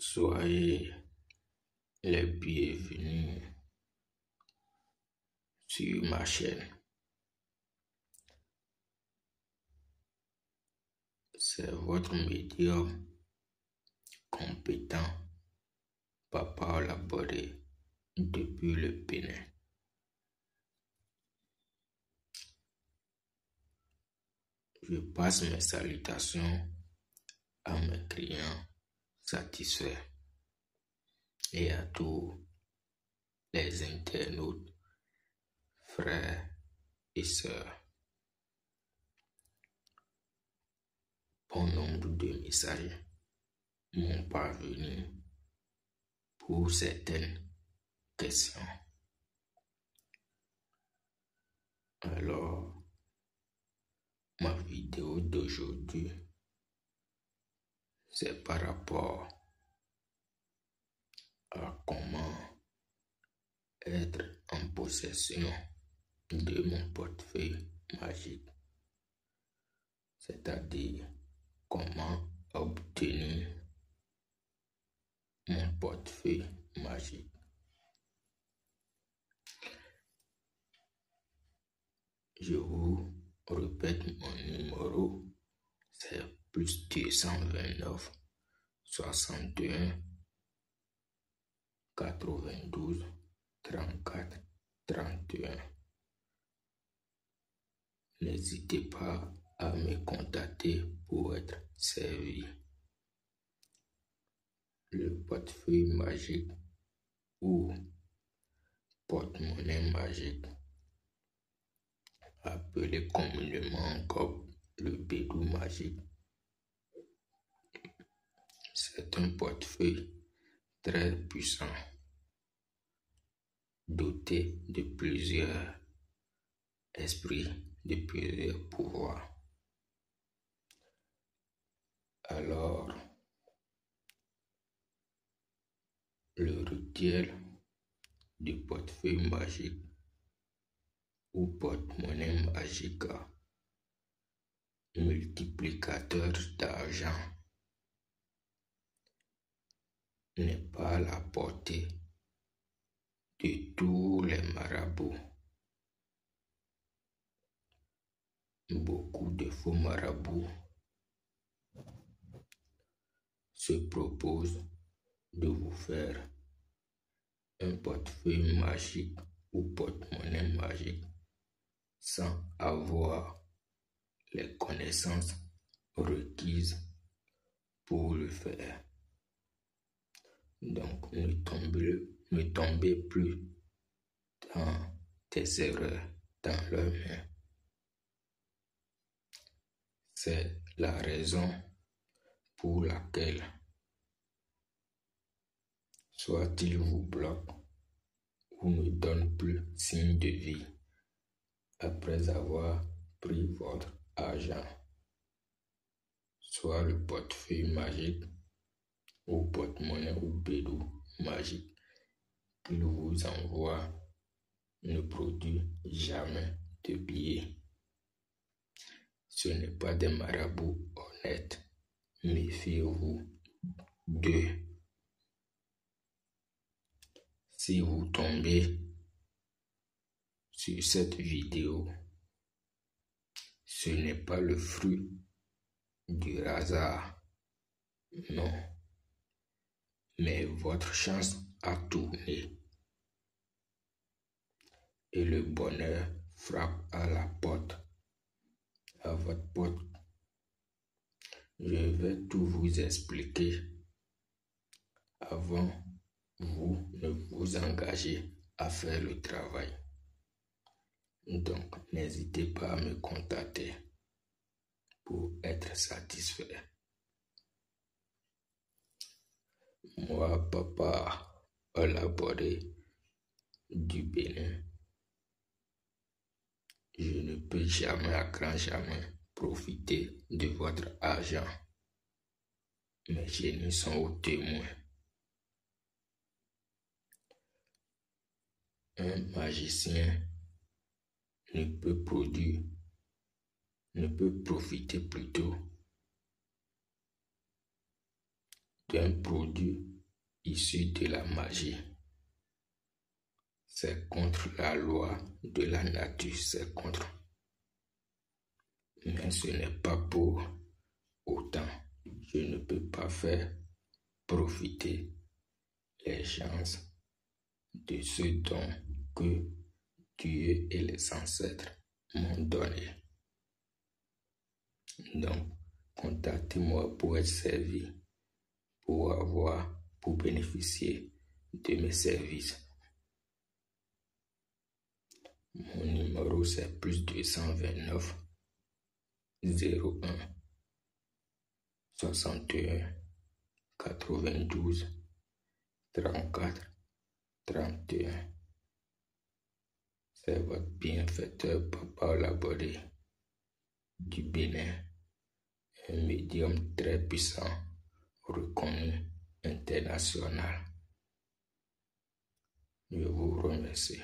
Soyez les bienvenus sur ma chaîne. C'est votre médium compétent, Papa Laborde, depuis le Bénin. Je passe mes salutations à mes clients satisfaits et à tous les internautes, frères et sœurs. Bon nombre de messages m'ont parvenu pour certaines questions. Alors, ma vidéo d'aujourd'hui, c'est par rapport à comment être en possession de mon portefeuille magique, c'est-à-dire comment obtenir mon portefeuille magique. Je vous répète mon numéro, c'est plus 229 61 92 34 31. N'hésitez pas à me contacter pour être servi. Le portefeuille magique ou porte-monnaie magique, appelé communément encore le bédou magique, c'est un portefeuille très puissant, doté de plusieurs esprits, de plusieurs pouvoirs. Alors, le rituel du portefeuille magique ou porte-monnaie magique, multiplicateur d'argent, n'est pas à la portée de tous les marabouts. Beaucoup de faux marabouts se proposent de vous faire un portefeuille magique ou porte-monnaie magique sans avoir les connaissances requises pour le faire. Donc, ne tombez plus dans des erreurs dans leurs mains. C'est la raison pour laquelle soit il vous bloque ou ne donne plus signe de vie après avoir pris votre argent, soit le portefeuille magique ou porte-monnaie ou bédou magique qu'il vous envoie ne produit jamais de billets. Ce n'est pas des marabouts honnêtes. Méfiez-vous d'eux. Si vous tombez sur cette vidéo, ce n'est pas le fruit du hasard, non, mais votre chance a tourné et le bonheur frappe à la porte, à votre porte. Je vais tout vous expliquer avant vous ne vous engagez à faire le travail. Donc, n'hésitez pas à me contacter pour être satisfait. Moi, Papa Laborde du Bénin, je ne peux jamais, à grand jamais, profiter de votre argent. Mes génies sont aux témoins. Un magicien ne peut profiter plutôt d'un produit issu de la magie. C'est contre la loi de la nature, c'est contre. Mais ce n'est pas pour autant. Je ne peux pas faire profiter les gens de ce don que Dieu et les ancêtres m'ont donné. Donc, contactez-moi pour être servi, pour bénéficier de mes services. Mon numéro c'est +229 01 61 92 34 31. C'est votre bienfaiteur Papa Labodé du Bénin, un médium très puissant, reconnu international. Je vous remercie.